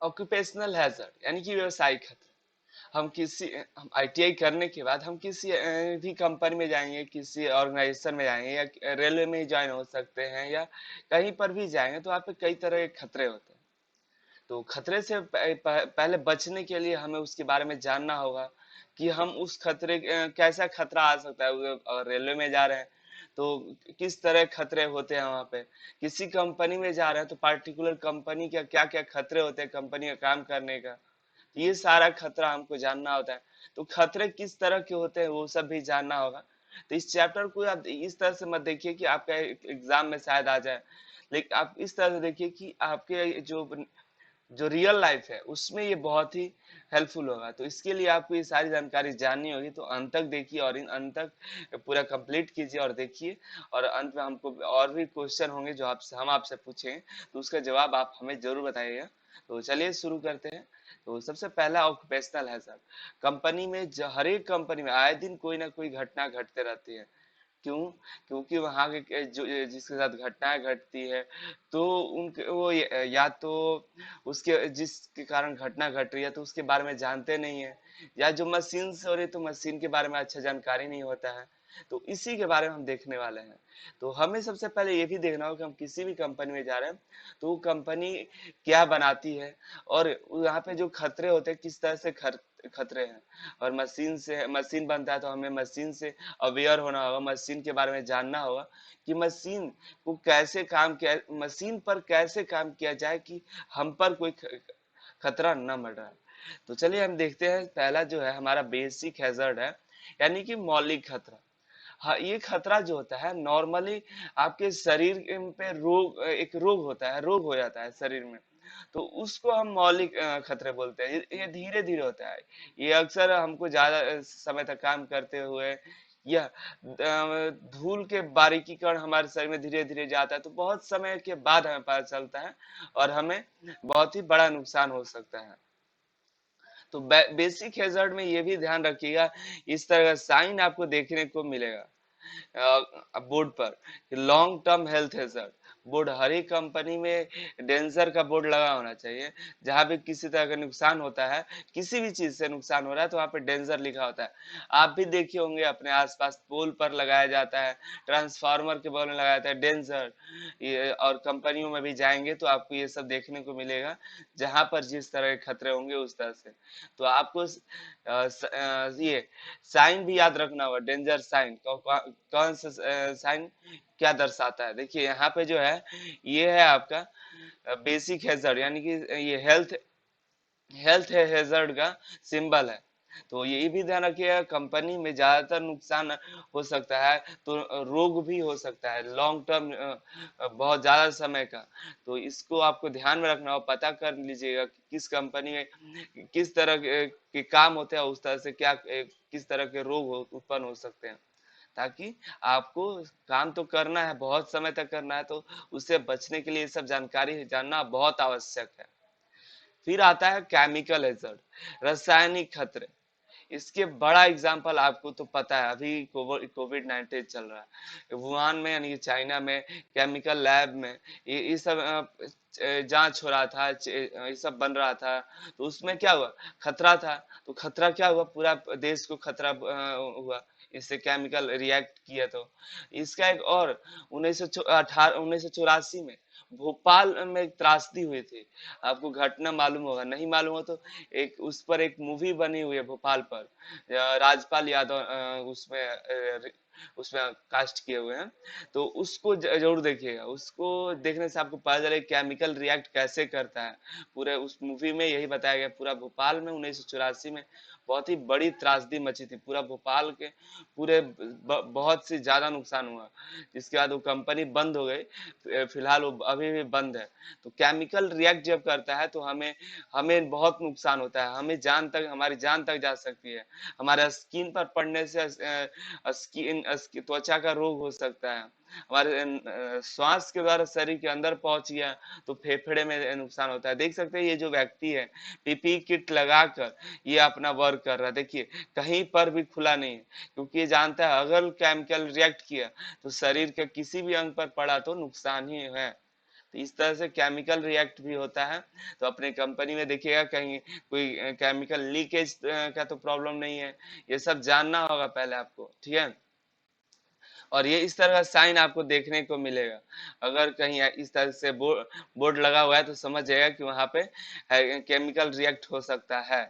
Occupational hazard यानी कि व्यवसायिक खतरा। हम आईटीआई करने के बाद हम किसी भी कंपनी में जाएंगे, किसी ऑर्गेनाइजेशन में जाएंगे, या रेलवे में ही ज्वाइन हो सकते हैं, या कहीं पर भी जाएंगे तो वहाँ पे कई तरह के खतरे होते हैं। तो खतरे से पहले बचने के लिए हमें उसके बारे में जानना होगा कि हम उस खतरे कैसा खतरा आ सकता है। अगर रेलवे में जा रहे हैं तो किस तरह खतरे होते हैं वहां पे, किसी कंपनी में जा रहे हैं तो पार्टिकुलर कंपनी का क्या क्या खतरे होते हैं कंपनी का काम करने का, ये सारा खतरा हमको जानना होता है। तो खतरे किस तरह के होते हैं वो सब भी जानना होगा। तो इस चैप्टर को आप इस तरह से मत देखिए कि आपका एग्जाम में शायद आ जाए, लेकिन आप इस तरह से देखिए कि आपके जो जो रियल लाइफ है उसमें ये बहुत ही हेल्पफुल होगा। तो इसके लिए आपको ये सारी जानकारी जाननी होगी, तो अंत तक देखिए और इन अंत तक पूरा कंप्लीट कीजिए और देखिए। और अंत में हमको और भी क्वेश्चन होंगे जो आपसे हम आपसे पूछेंगे, तो उसका जवाब आप हमें जरूर बताइएगा। तो चलिए शुरू करते हैं। तो सबसे पहला ऑक्यूपेशनल हैजर्ड। कंपनी में हर एक कंपनी में आए दिन कोई ना कोई घटना घटते रहती है। क्यों? क्योंकि वहां के जो जिसके साथ घटनाएं घटती है, तो उनके वो या तो उसके जिसके कारण घटना घट रही है तो उसके बारे में जानते नहीं है, या जो मशीन से हो रही है तो मशीन के बारे में अच्छा जानकारी नहीं होता है। तो इसी के बारे में हम देखने वाले हैं। तो हमें सबसे पहले ये भी देखना होगा कि हम किसी भी कंपनी में जा रहे हैं तो वो कंपनी क्या बनाती है, और यहाँ पे जो खतरे होते हैं किस तरह से खतरे हैं। और मशीन बनता है तो हमें मशीन से अवेयर होना होगा, मशीन के बारे में जानना होगा कि मशीन को कैसे काम किया, मशीन पर कैसे काम किया जाए कि हम पर कोई खतरा न मर रहा है। तो चलिए हम देखते हैं, पहला जो है हमारा बेसिक हैजर्ड है, यानी कि मौलिक खतरा। हाँ, ये खतरा जो होता है नॉर्मली आपके शरीर पे एक रोग होता है, रोग हो जाता है शरीर में, तो उसको हम मौलिक खतरे बोलते हैं। ये धीरे धीरे होता है, ये अक्सर हमको ज्यादा समय तक काम करते हुए, या धूल के बारीकी कण हमारे शरीर में धीरे धीरे जाता है तो बहुत समय के बाद हमें पता चलता है, और हमें बहुत ही बड़ा नुकसान हो सकता है। तो बेसिक हैजर्ड में ये भी ध्यान रखिएगा, इस तरह का साइन आपको देखने को मिलेगा बोर्ड पर, long term health hazard. Board हर एक कंपनी में डेंजर का बोर्ड लगा होना चाहिए। जहां भी किसी तरह का नुकसान होता है, किसी भी चीज से नुकसान हो रहा है तो वहां पे डेंजर लिखा होता है। आप भी देखे होंगे अपने आसपास पोल पर लगाया जाता है, ट्रांसफार्मर के बगल में लगाया जाता है डेंजर। ये और कंपनियों में भी जाएंगे तो आपको ये सब देखने को मिलेगा, जहां पर जिस तरह के खतरे होंगे उस तरह से। तो आपको ये साइन भी याद रखना होगा, डेंजर साइन कौन सा साइन क्या दर्शाता है। देखिए यहाँ पे जो है ये है आपका बेसिक हैजर्ड, यानी कि ये हेल्थ हेल्थ हैजर्ड का सिंबल है। तो ये भी ध्यान रखिएगा, कंपनी में ज्यादातर नुकसान हो सकता है, तो रोग भी हो सकता है लॉन्ग टर्म, बहुत ज्यादा समय का। तो इसको आपको ध्यान में रखना हो, पता कर लीजिएगा कि किस कंपनी में किस तरह के काम होते हैं, उस तरह से क्या किस तरह के उत्पन्न हो सकते हैं, ताकि आपको काम तो करना है, बहुत समय तक करना है, तो उससे बचने के लिए ये सब जानकारी जानना बहुत आवश्यक है। फिर आता है केमिकल हैजर्ड, रासायनिक खतरे। इसके बड़ा एग्जाम्पल आपको तो पता है, अभी कोविड 19 चल रहा है वुहान में, यानी कि चाइना में, केमिकल लैब में ये सब जांच हो रहा था, ये सब बन रहा था। तो उसमें क्या हुआ, खतरा था। तो खतरा क्या हुआ, पूरा देश को खतरा हुआ, इससे केमिकल रिएक्ट किया। तो इसका एक और 1984 में भोपाल में एक त्रासदी हुई थी। आपको घटना मालूम होगा, नहीं मालूम हो तो एक उस पर एक मूवी बनी हुई है भोपाल पर, राजपाल यादव उसमें कास्ट किए हुए हैं। तो उसको जरूर देखिएगा, उसको देखने से आपको पता चले केमिकल रिएक्ट कैसे करता है। पूरे उस मूवी में यही बताया गया। पूरा भोपाल में 1984 में बहुत ही बड़ी त्रासदी मची थी, पूरा भोपाल के पूरे बहुत से ज्यादा नुकसान हुआ, जिसके बाद वो कंपनी बंद हो गई। फिलहाल वो अभी भी बंद है। तो केमिकल रिएक्ट जब करता है तो हमें हमें बहुत नुकसान होता है, हमें हमारी जान तक जा सकती है। हमारे स्किन पर पड़ने से त्वचा का रोग हो सकता है। हमारे श्वास के द्वारा शरीर के अंदर पहुंच गया तो फेफड़े में नुकसान होता है। देख सकते हैं ये जो व्यक्ति है पीपी किट लगाकर ये अपना वर्क कर रहा है, देखिए कहीं पर भी खुला नहीं है, क्योंकि ये जानता है अगर केमिकल रिएक्ट किया तो शरीर के किसी भी अंग पर पड़ा तो नुकसान ही है। तो इस तरह से केमिकल रिएक्ट भी होता है। तो अपने कंपनी में देखिएगा कहीं कोई केमिकल लीकेज का तो प्रॉब्लम नहीं है, ये सब जानना होगा पहले आपको, ठीक है। और ये इस तरह का साइन आपको देखने को मिलेगा। अगर कहीं इस तरह से बोर्ड लगा हुआ है तो समझ जाएगा कि वहां पे केमिकल रिएक्ट हो सकता है।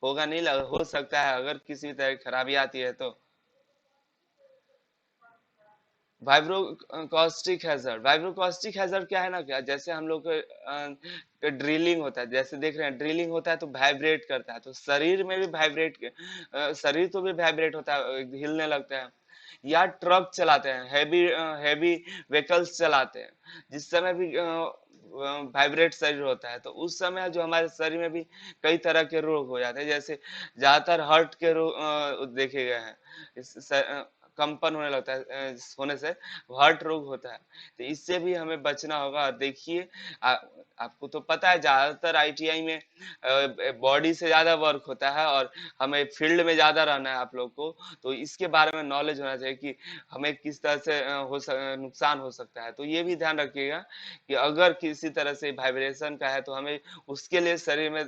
होगा नहीं, हो सकता है अगर किसी तरह की खराबी आती है तो। वाइब्रोकॉस्टिक हैजर्ड क्या है ना, क्या जैसे हम लोग ड्रिलिंग होता है, जैसे देख रहे हैं ड्रिलिंग होता है तो वाइब्रेट करता है, तो शरीर में भी शरीर तो भी वाइब्रेट होता है, हिलने लगता है। या ट्रक चलाते हैं, हैवी हैवी व्हीकल्स चलाते हैं, जिस समय भी वाइब्रेट शरीर होता है, तो उस समय जो हमारे शरीर में भी कई तरह के रोग हो जाते हैं, जैसे ज्यादातर हार्ट के रोग देखे गए हैं। कंपन होने लगता है, होने से हार्ट रोग होता है। तो इससे भी हमें बचना होगा। देखिए, आपको तो पता है ज्यादातर आईटीआई में बॉडी से ज्यादा वर्क होता है और हमें फील्ड में ज्यादा रहना है आप लोग को। तो इसके बारे में नॉलेज होना चाहिए कि हमें किस तरह से नुकसान हो सकता है। तो ये भी ध्यान रखिएगा कि अगर किसी तरह से वाइब्रेशन का है तो हमें उसके लिए शरीर में,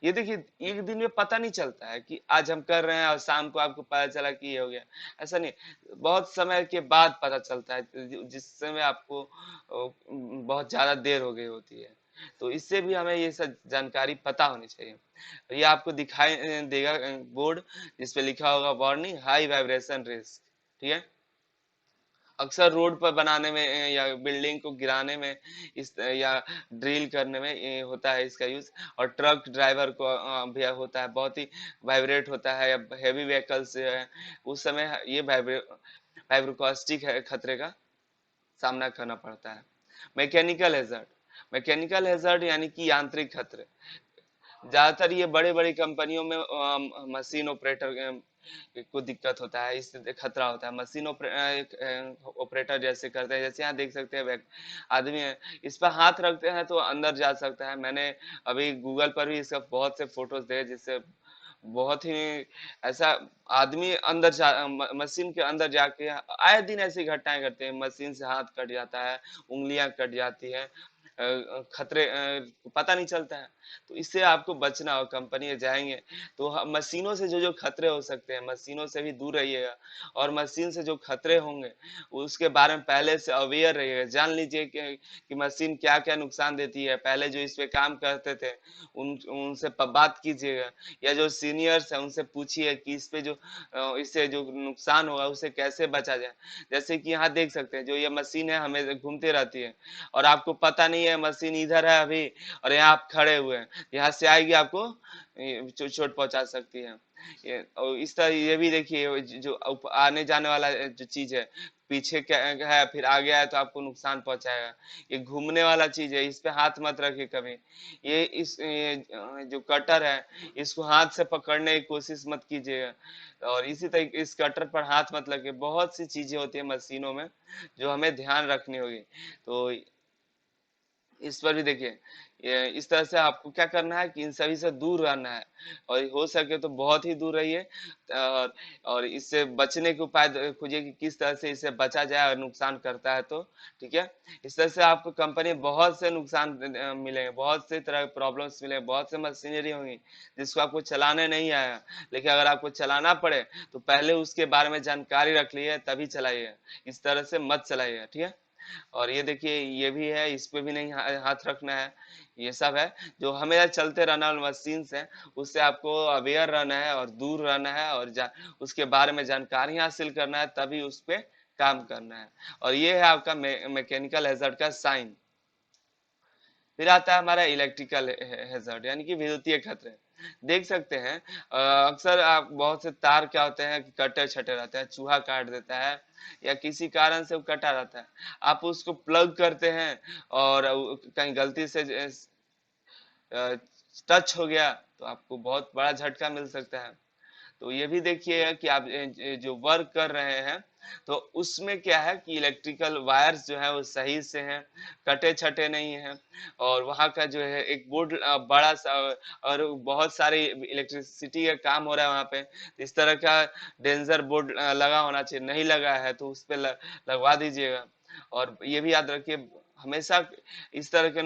ये देखिए एक दिन में पता नहीं चलता है कि आज हम कर रहे हैं और शाम को आपको पता चला कि ये हो गया, ऐसा नहीं। बहुत समय के बाद पता चलता है, जिस समय आपको बहुत ज्यादा देर हो गई होती है। तो इससे भी हमें ये सब जानकारी पता होनी चाहिए। ये आपको दिखाई देगा बोर्ड जिसपे लिखा होगा वार्निंग हाई वाइब्रेशन रिस्क, ठीक है। अक्सर रोड पर बनाने में या बिल्डिंग को गिराने में इस या ड्रिल करने में होता है इसका यूज। और ट्रक ड्राइवर को भी होता है, बहुत ही वाइब्रेट होता है, या हेवी व्हीकल्स है उस समय ये वाइब्रोकॉस्टिक खतरे का सामना करना पड़ता है। मैकेनिकल हैजर्ड, मैकेनिकल हैजर्ड यानी कि यांत्रिक खतरे। ज्यादातर ये बड़े बड़ी कंपनियों में मशीन ऑपरेटर को दिक्कत होता है, इससे खतरा होता है। मशीन ऑपरेटर जैसे करते हैं, जैसे यहाँ देख सकते हैं आदमी है, इस पर हाथ रखते हैं तो अंदर जा सकता है। मैंने अभी गूगल पर भी इसका बहुत से फोटोज देखे, जिससे बहुत ही ऐसा आदमी अंदर मशीन के अंदर जाके आए दिन ऐसी घटनाएं करते हैं, मशीन से हाथ कट जाता है, उंगलियां कट जाती है, खतरे पता नहीं चलता है। तो इससे आपको बचना हो, कंपनी में जाएंगे तो मशीनों से जो जो खतरे हो सकते हैं मशीनों से भी दूर रहिएगा। और मशीन से जो खतरे होंगे उसके बारे में पहले से अवेयर रहिएगा, जान लीजिए कि मशीन क्या क्या नुकसान देती है। पहले जो इस पे काम करते थे उनसे बात कीजिएगा, या जो सीनियर्स है उनसे पूछिए कि इस पे जो इससे जो नुकसान होगा उसे कैसे बचा जाए। जैसे कि यहाँ देख सकते हैं जो ये मशीन है हमें घूमती रहती है, और आपको पता नहीं है मशीन इधर है अभी और यहाँ आप खड़े हुए हैं, यहाँ से आएगी आपको चोट पहुंचा सकती है। और इस तरह ये भी देखिए जो आने जाने वाला जो चीज है, पीछे क्या है फिर आगे आए तो आपको नुकसान पहुंचाएगा। ये घूमने वाला चीज है, इस पे हाथ मत रखिए कभी। ये जो कटर है इसको हाथ से पकड़ने की कोशिश मत कीजिएगा, और इसी तरह इस कटर पर हाथ मत लगे। बहुत सी चीजें होती है मशीनों में जो हमें ध्यान रखनी होगी। तो इस पर भी देखिए, इस तरह से आपको क्या करना है कि इन सभी से दूर रहना है, और हो सके तो बहुत ही दूर रहिए। और इससे बचने के उपाय खोजिए कि किस तरह से इससे बचा जाए और नुकसान करता है तो, ठीक है। इस तरह से आपको कंपनी बहुत से नुकसान मिलेंगे, बहुत से तरह के प्रॉब्लम्स मिलेंगे, बहुत से मशीनरी होंगी जिसको आपको चलाने नहीं आया। लेकिन अगर आपको चलाना पड़े तो पहले उसके बारे में जानकारी रख लीजिए तभी चलाइए, इस तरह से मत चलाइए, ठीक है। और ये देखिए ये भी है, इस पे भी नहीं हाथ रखना है। ये सब है जो हमें चलते रहना मशीन से, उससे आपको अवेयर रहना है और दूर रहना है, और उसके बारे में जानकारी हासिल करना है, तभी उस पे काम करना है। और ये है आपका मैकेनिकल हैजर्ड का साइन। फिर आता है हमारा इलेक्ट्रिकल हैजर्ड यानी कि विद्युतीय खतरे। देख सकते हैं अक्सर आप बहुत से तार क्या होते हैं कि कटे छटे रहते हैं, चूहा काट देता है या किसी कारण से वो कटा रहता है। आप उसको प्लग करते हैं और कहीं गलती से टच हो गया तो आपको बहुत बड़ा झटका मिल सकता है। तो ये भी देखिएगा कि आप जो वर्क कर रहे हैं तो उसमें क्या है कि इलेक्ट्रिकल वायर्स जो है वो सही से हैं, कटे छटे नहीं हैं। और वहां का जो है एक बोर्ड बड़ा सा, और बहुत सारी इलेक्ट्रिसिटी का काम हो रहा है वहां पे, इस तरह का डेंजर बोर्ड लगा होना चाहिए, नहीं लगा है तो उस पे लगवा दीजिएगा। और ये भी याद रखिए, हमेशा इस तरह के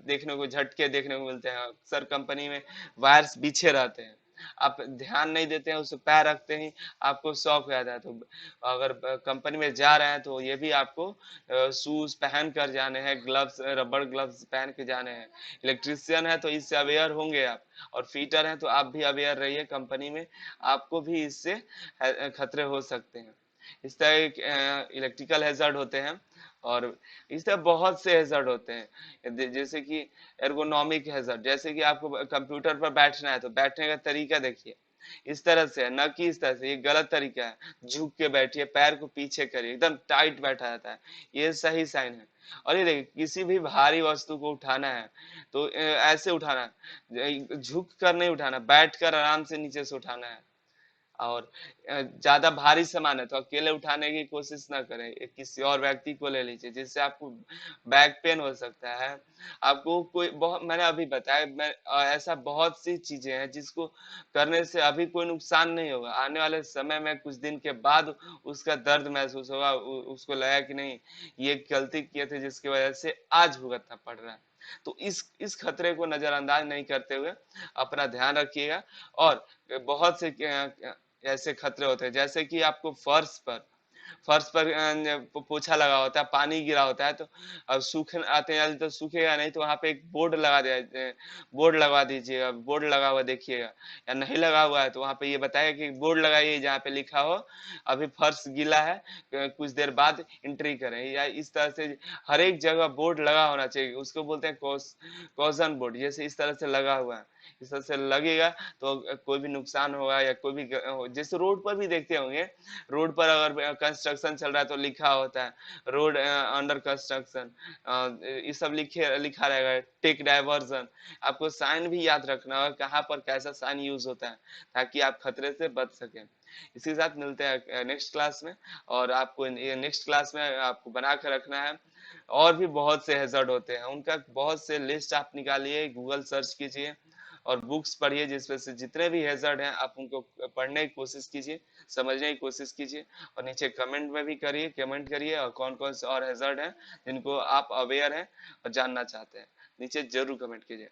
देखने को झटके देखने को मिलते हैं। अक्सर कंपनी में वायर्स बिछे रहते हैं, आप ध्यान नहीं देते हैं, उस पैर रखते ही आपको शॉक हो जाता है। तो अगर कंपनी में जा रहे हैं तो ये भी आपको शूज पहन कर जाने हैं, ग्लव्स, रबर ग्लव्स पहन के जाने हैं। इलेक्ट्रिशियन है तो इससे अवेयर होंगे आप, और फीटर हैं तो आप भी अवेयर रहिए, कंपनी में आपको भी इससे खतरे हो सकते हैं। इस तरह इलेक्ट्रिकल हैजर्ड होते हैं, और इस तरह बहुत से हैजर्ड होते हैं, जैसे कि एर्गोनॉमिक हैजर्ड, जैसे कि आपको कंप्यूटर पर बैठना है तो बैठने का तरीका देखिए, इस तरह से है, न कि इस तरह से, ये गलत तरीका है। झुक के बैठिए, पैर को पीछे करिए, एकदम टाइट बैठा जाता है, ये सही साइन है। और ये देखिए, किसी भी भारी वस्तु को उठाना है तो ऐसे उठाना, झुक कर नहीं उठाना, बैठ कर आराम से नीचे से उठाना है। और ज्यादा भारी सामान है तो अकेले उठाने की कोशिश ना करें, किसी और व्यक्ति को ले लीजिए, जिससे आपको बैक पेन हो सकता है। आपको कोई बहुत, मैंने अभी बताया, ऐसा बहुत सी चीजें हैं जिसको करने से अभी कोई नुकसान नहीं होगा, आने वाले समय में कुछ दिन के बाद उसका दर्द महसूस होगा, उसको लगा कि नहीं, ये गलती किए थे जिसकी वजह से आज भुगतना पड़ रहा है। तो इस खतरे को नजरअंदाज नहीं करते हुए अपना ध्यान रखिएगा। और बहुत से ऐसे खतरे होते हैं, जैसे कि आपको फर्श पर पोछा लगा होता है, पानी गिरा होता है, तो अब सूख आते हैं तो सूखेगा नहीं, तो वहां पे एक बोर्ड लगवा दीजिएगा, बोर्ड लगा हुआ देखिएगा। या नहीं लगा हुआ है तो वहां पे ये बताएगा कि बोर्ड लगाइए जहाँ पे लिखा हो अभी फर्श गीला है, कुछ देर बाद एंट्री करें, या इस तरह से हर एक जगह बोर्ड लगा होना चाहिए, उसको बोलते हैं कॉजन बोर्ड, जैसे इस तरह से लगा हुआ है। इस तरह से लगेगा तो कोई भी नुकसान होगा, या कोई भी जैसे रोड पर भी देखते होंगे, रोड पर अगर कंस्ट्रक्शन चल रहा है तो लिखा होता है रोड अंडर कंस्ट्रक्शन, ये सब लिखा रहेगा, टेक डाइवर्जन। आपको साइन भी याद रखना होगा, कहाँ पर कैसा साइन यूज होता है, ताकि आप खतरे से बच सकें। इसी के साथ मिलते हैं नेक्स्ट क्लास में, और आपको नेक्स्ट क्लास में आपको बना कर रखना है। और भी बहुत से हैजर्ड होते हैं, उनका बहुत से लिस्ट आप निकालिए, गूगल सर्च कीजिए और बुक्स पढ़िए, जिसमें से जितने भी हैजर्ड हैं आप उनको पढ़ने की कोशिश कीजिए, समझने की कोशिश कीजिए, और नीचे कमेंट में भी कमेंट करिए, और कौन कौन से और हैजर्ड हैं जिनको आप अवेयर हैं और जानना चाहते हैं, नीचे जरूर कमेंट कीजिए।